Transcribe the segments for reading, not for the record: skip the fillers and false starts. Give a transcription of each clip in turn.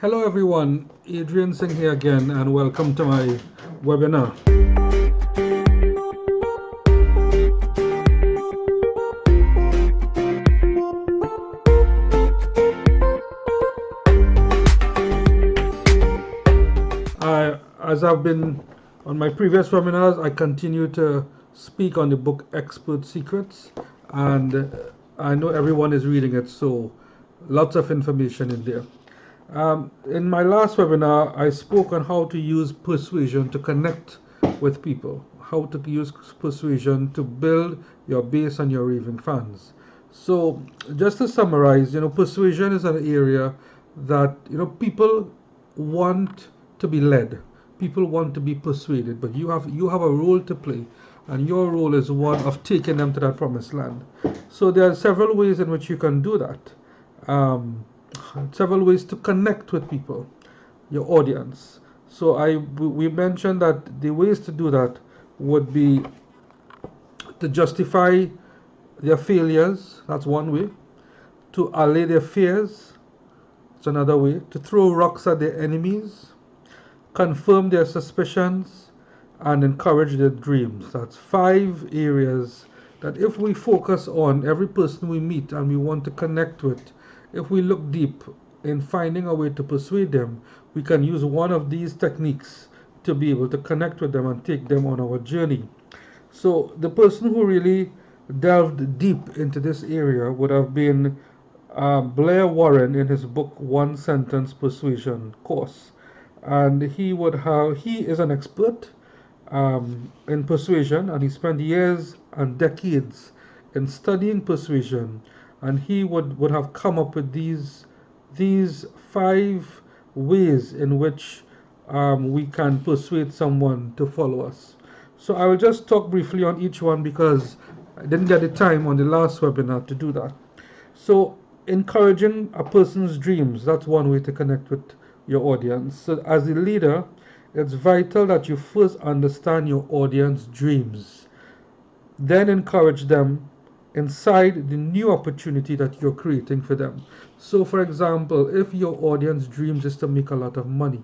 Hello everyone, Adrian Singh here again and welcome to my webinar. As I've been on my previous webinars, I continue to speak on the book Expert Secrets, and I know everyone is reading it, so lots of information in there. In my last webinar, I spoke on how to use persuasion to connect with people, how to use persuasion to build your base and your raving fans. So just to summarize, persuasion is an area that, people want to be led. People want to be persuaded, but you have a role to play, and your role is one of taking them to that promised land. So there are several ways in which you can do that. Several ways to connect with people, your audience. So we mentioned that the ways to do that would be to justify their failures. That's one way. To allay their fears. That's another way. To throw rocks at their enemies. Confirm their suspicions, and encourage their dreams. That's 5 areas that if we focus on every person we meet and we want to connect with, if we look deep in finding a way to persuade them, we can use one of these techniques to be able to connect with them and take them on our journey. So the person who really delved deep into this area would have been Blair Warren in his book One Sentence Persuasion course. And he is an expert in persuasion, and he spent years and decades in studying persuasion, and he would have come up with these 5 ways in which we can persuade someone to follow us. So I will just talk briefly on each one because I didn't get the time on the last webinar to do that. So encouraging a person's dreams, that's one way to connect with your audience. So as a leader, it's vital that you first understand your audience dreams, then encourage them inside the new opportunity that you're creating for them. So for example, if your audience dreams is to make a lot of money,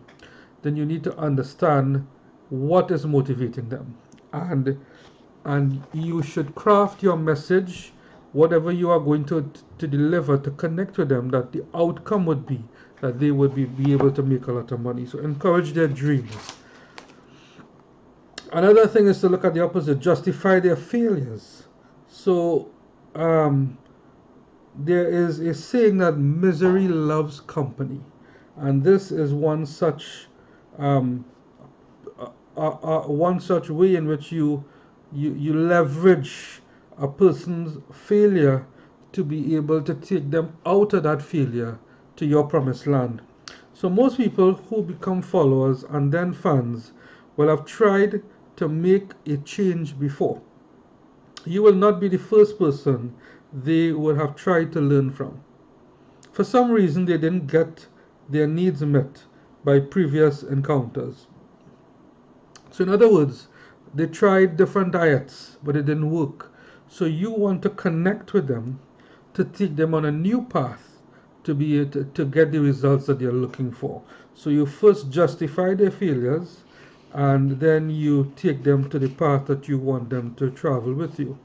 then you need to understand what is motivating them, and you should craft your message, whatever you are going to deliver, to connect with them, that the outcome would be that they would be able to make a lot of money. So encourage their dreams. Another thing is to look at the opposite, justify their failures. So there is a saying that misery loves company, and this is one such way in which you leverage a person's failure to be able to take them out of that failure to your promised land. So most people who become followers and then fans will have tried to make a change before. You will not be the first person they would have tried to learn from. For some reason, they didn't get their needs met by previous encounters. So in other words, they tried different diets, but it didn't work. So you want to connect with them to take them on a new path to be to get the results that they're looking for. So you first justify their failures, and then you take them to the path that you want them to travel with you.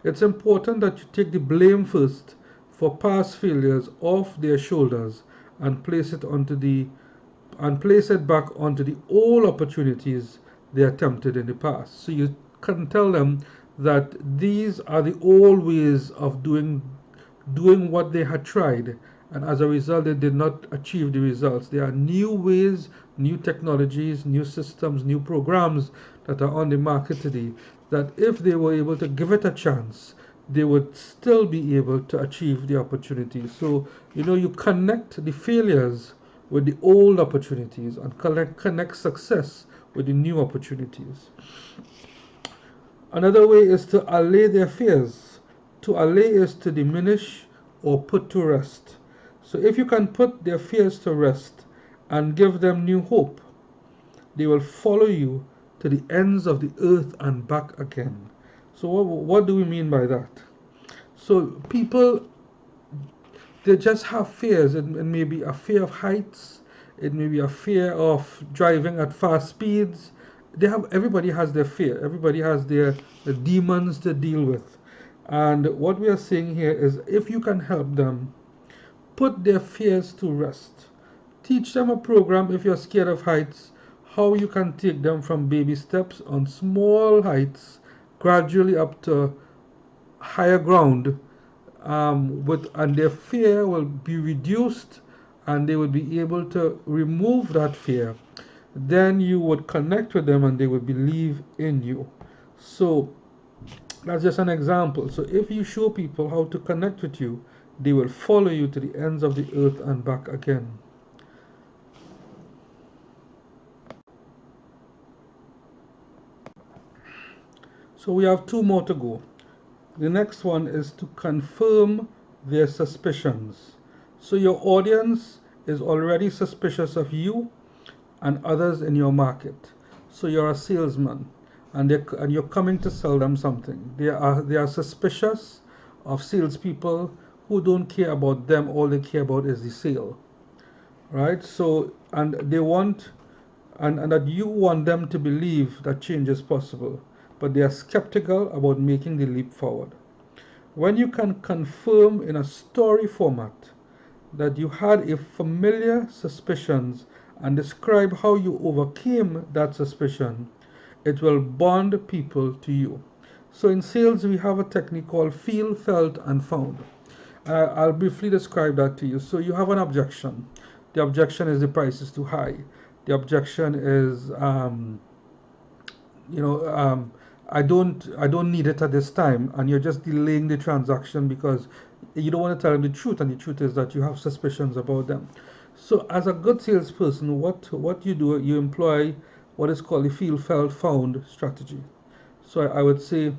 It's important that you take the blame first for past failures off their shoulders and place it back onto the old opportunities they attempted in the past. So you can tell them that these are the old ways of doing what they had tried, and as a result they did not achieve the results. There are new ways, new technologies, new systems, new programs that are on the market today that if they were able to give it a chance, they would still be able to achieve the opportunity. So you connect the failures with the old opportunities and connect success with the new opportunities. Another way is to allay their fears. To allay is to diminish or put to rest. So if you can put their fears to rest and give them new hope, they will follow you to the ends of the earth and back again. So what do we mean by that? So people, they just have fears. It may be a fear of heights, It may be a fear of driving at fast speeds. Everybody has their fear. Everybody has the demons to deal with. And what we are saying here is if you can help them put their fears to rest, teach them a program if you're scared of heights, how you can take them from baby steps on small heights gradually up to higher ground, and their fear will be reduced and they will be able to remove that fear. Then you would connect with them and they would believe in you. So that's just an example. So if you show people how to connect with you, they will follow you to the ends of the earth and back again. So we have two more to go. The next one is to confirm their suspicions. So your audience is already suspicious of you and others in your market. So you're a salesman and you're coming to sell them something. They are suspicious of salespeople who don't care about them. All they care about is the sale, right? So and they want and that you want them to believe that change is possible, but they are skeptical about making the leap forward. When you can confirm in a story format that you had a familiar suspicions and describe how you overcame that suspicion, it will bond people to you. So in sales, we have a technique called feel, felt, and found. I'll briefly describe that to you. So you have an objection. The objection is the price is too high. The objection is, I don't need it at this time, and you're just delaying the transaction because you don't want to tell them the truth, and the truth is that you have suspicions about them. So as a good salesperson, what you do, you employ what is called the feel, felt, found strategy. So I would say,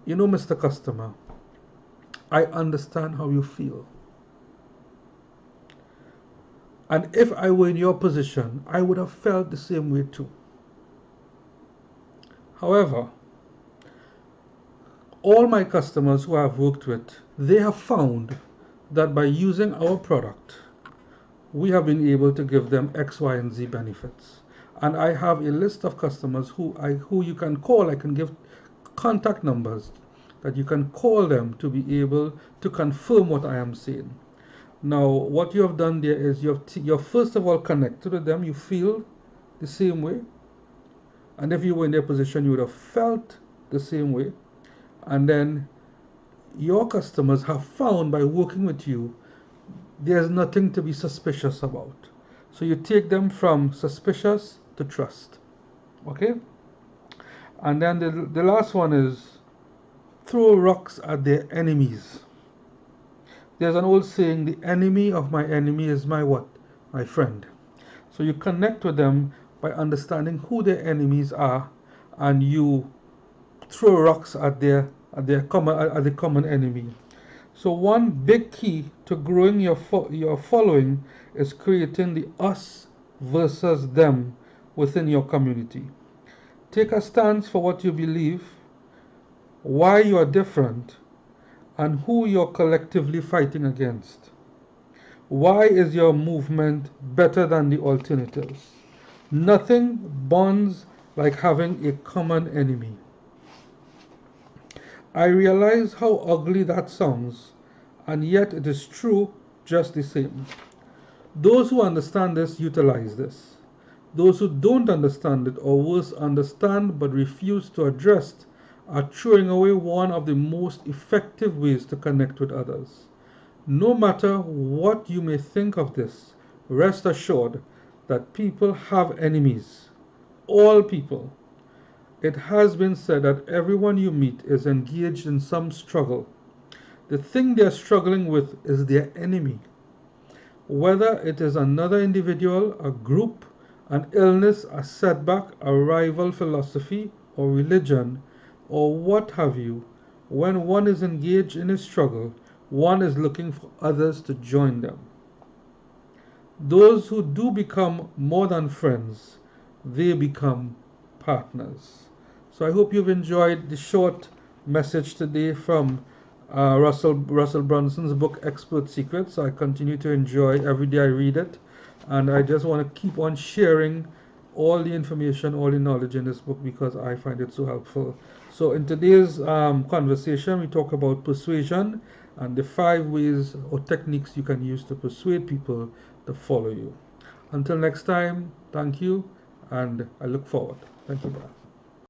Mr. Customer, I understand how you feel. And if I were in your position, I would have felt the same way too. However, all my customers who I've worked with, they have found that by using our product, we have been able to give them X, Y, and Z benefits. And I have a list of customers who you can call. I can give contact numbers that you can call them to be able to confirm what I am saying. Now, what you have done there is you're first of all connected with them. You feel the same way. And if you were in their position, you would have felt the same way. And then your customers have found by working with you, there's nothing to be suspicious about. So you take them from suspicious to trust. Okay? And then the last one is throw rocks at their enemies. There's an old saying, the enemy of my enemy is my what? My friend. So you connect with them by understanding who their enemies are, and you throw rocks at the common enemy. So one big key to growing your following is creating the us versus them within your community. Take a stance for what you believe, why you are different, and who you're collectively fighting against. Why is your movement better than the alternatives? Nothing bonds like having a common enemy. I realize how ugly that sounds, and yet it is true just the same. Those who understand this utilize this. Those who don't understand it, or worse, understand but refuse to address it, are throwing away one of the most effective ways to connect with others. No matter what you may think of this, rest assured that people have enemies. All people. It has been said that everyone you meet is engaged in some struggle. The thing they are struggling with is their enemy. Whether it is another individual, a group, an illness, a setback, a rival philosophy or religion, or what have you, when one is engaged in a struggle, one is looking for others to join them. Those who do become more than friends, they become partners. So I hope you've enjoyed the short message today from Russell Brunson's book Expert Secrets. I continue to enjoy every day I read it. And I just want to keep on sharing all the information, all the knowledge in this book because I find it so helpful. So in today's conversation, we talk about persuasion and the 5 ways or techniques you can use to persuade people to follow you. Until next time, thank you, and I look forward. Thank you, bye.